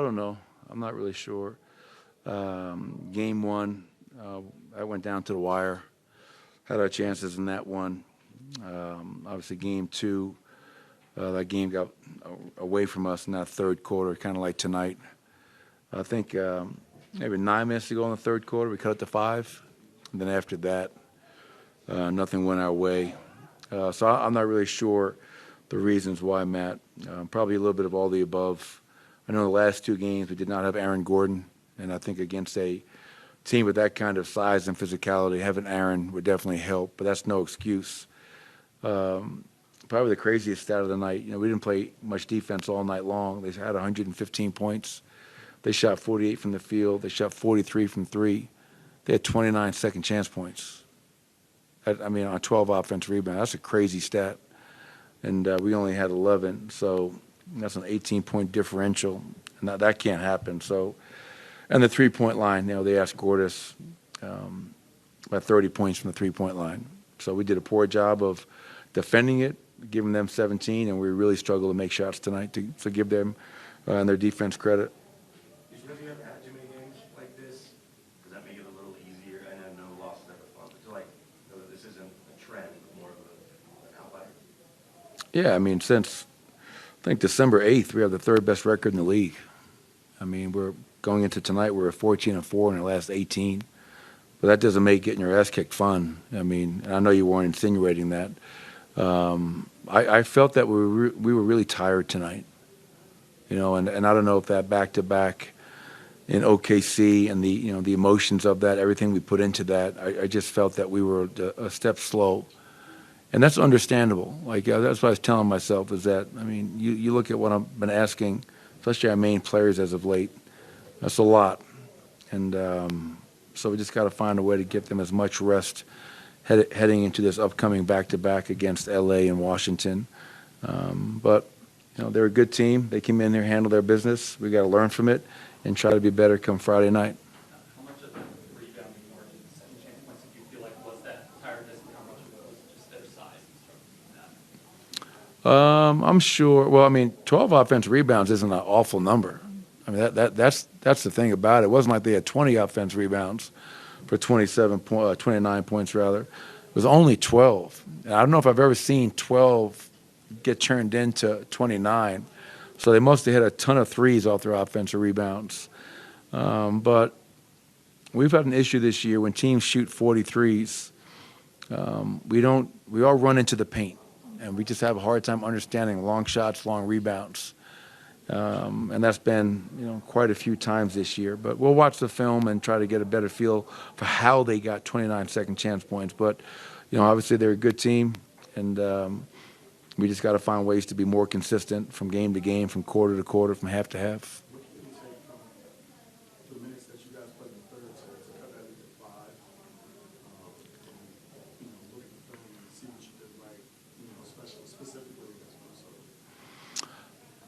don't know. I'm not really sure. Game one, I went down to the wire. Had our chances in that one. Obviously, game two, that game got away from us in that third quarter, kind of like tonight. I think maybe 9 minutes to go in the third quarter, we cut it to 5. And then after that, nothing went our way. So I'm not really sure the reasons why, Matt. Probably a little bit of all the above. I know the last 2 games we did not have Aaron Gordon, and I think against a team with that kind of size and physicality, having Aaron would definitely help, but that's no excuse. Probably the craziest stat of the night, we didn't play much defense all night long. They had 115 points. They shot 48 from the field. They shot 43 from 3. They had 29 second chance points. On 12 offensive rebounds. That's a crazy stat. And we only had 11, so that's an 18-point differential. And that can't happen. So, and the three-point line, they asked Gordas about 30 points from the three-point line. So we did a poor job of defending it, giving them 17, and we really struggled to make shots tonight to give them and their defense credit. Did you ever have too many games like this? Does that make it a little easier? I know no loss is ever fun, but this isn't a trend, but more of an outlier. Yeah, since I think December 8th, we have the 3rd best record in the league. We're going into tonight, we're 14-4 in the last 18. But that doesn't make getting your ass kicked fun. And I know you weren't insinuating that. I felt that we were really tired tonight. And I don't know if that back-to-back in OKC and the emotions of that, everything we put into that, I just felt that we were a step slow. And that's understandable. That's what I was telling myself is that, you look at what I've been asking, especially our main players as of late, that's a lot. And so we just got to find a way to get them as much rest heading into this upcoming back-to-back against L.A. and Washington. But they're a good team. They came in here, handled their business. We got to learn from it and try to be better come Friday night. How much of the rebounding margin, second chance points, do you feel like was that tiredness, and how much of it was just their size and struggling with that? I'm sure. Well, 12 offensive rebounds isn't an awful number. That's the thing about it. It wasn't like they had 20 offensive rebounds for 29 points rather. It was only 12. And I don't know if I've ever seen 12 get turned into 29. So they must have hit a ton of threes off their offensive rebounds. But we've had an issue this year when teams shoot 43s. We all run into the paint, and we just have a hard time understanding long shots, long rebounds. And that's been, quite a few times this year. But we'll watch the film and try to get a better feel for how they got 29 second chance points. But, obviously they're a good team, and we just got to find ways to be more consistent from game to game, from quarter to quarter, from half to half. What can you take from the minutes that you guys played in the third to cut that into 5? Look at the film and see what you did right, specifically against Minnesota.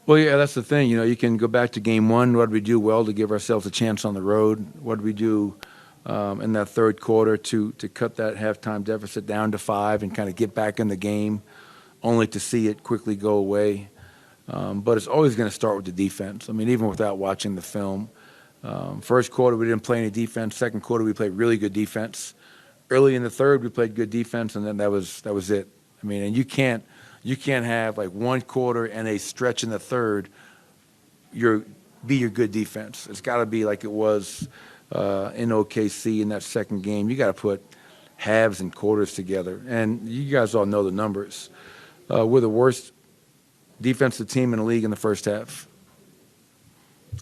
Well, yeah, that's the thing. You can go back to game one. What did we do well to give ourselves a chance on the road? What did we do in that third quarter to cut that halftime deficit down to 5 and kind of get back in the game, only to see it quickly go away? But it's always going to start with the defense. Even without watching the film. First quarter, we didn't play any defense. Second quarter, we played really good defense. Early in the third, we played good defense, and then that was it. And you can't have like one quarter and a stretch in the third be your good defense. It's got to be like it was in OKC in that second game. You got to put halves and quarters together. And you guys all know the numbers. We're the worst defensive team in the league in the first half.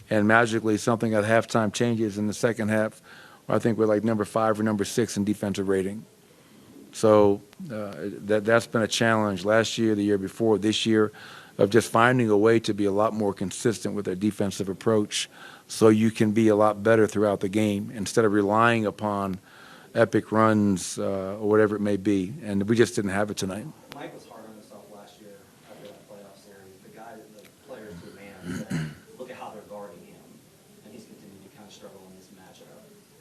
And magically, something at halftime changes in the second half. I think we're like number 5 or number 6 in defensive rating. So that's been a challenge last year, the year before, this year, of just finding a way to be a lot more consistent with our defensive approach so you can be a lot better throughout the game instead of relying upon epic runs or whatever it may be. And we just didn't have it tonight. Mike was hard on himself last year after that playoff series. The players who ran, look at how they're guarding him, and he's continued to kind of struggle in this matchup.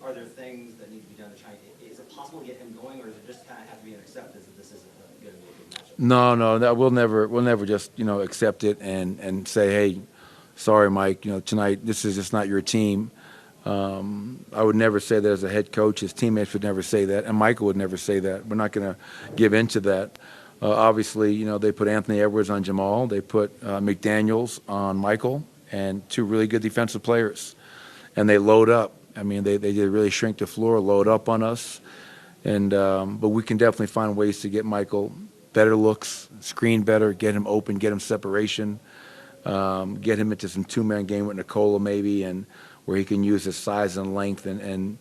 Are there things that need to be done to try? Is it possible to get him going, or does it just kind of have to be an acceptance that this isn't going to be a good matchup? No, we'll never just accept it and say, hey, sorry, Mike, tonight this is just not your team. I would never say that as a head coach. His teammates would never say that, and Michael would never say that. We're not going to give in to that. Obviously, they put Anthony Edwards on Jamal. They put McDaniels on Michael, and two really good defensive players. And they load up. I mean, they did really shrink the floor, load up on us. And but we can definitely find ways to get Michael better looks, screen better, get him open, get him separation, get him into some two-man game with Nicola maybe, and where he can use his size and length and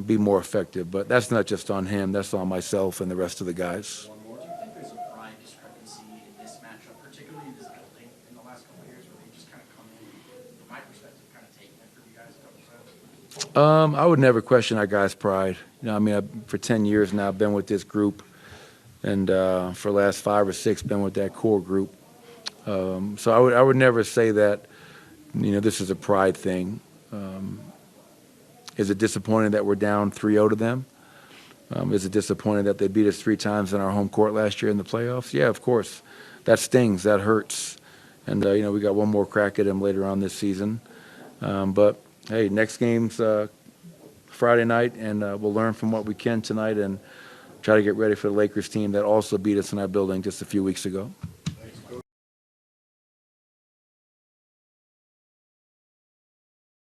be more effective. But that's not just on him. That's on myself and the rest of the guys. Do you think there's a pride discrepancy in this matchup, particularly in this building in the last couple of years, where they just kind of come in, from my perspective, kind of taking it from you guys a couple times? I would never question our guys' pride. For 10 years now, I've been with this group, and for the last 5 or 6, been with that core group. So I would never say that, this is a pride thing. Is it disappointing that we're down 3-0 to them? Is it disappointing that they beat us 3 times in our home court last year in the playoffs? Yeah, of course. That stings. That hurts. And, we got one more crack at them later on this season. But, hey, next game's Friday night, and we'll learn from what we can tonight and try to get ready for the Lakers team that also beat us in our building just a few weeks ago.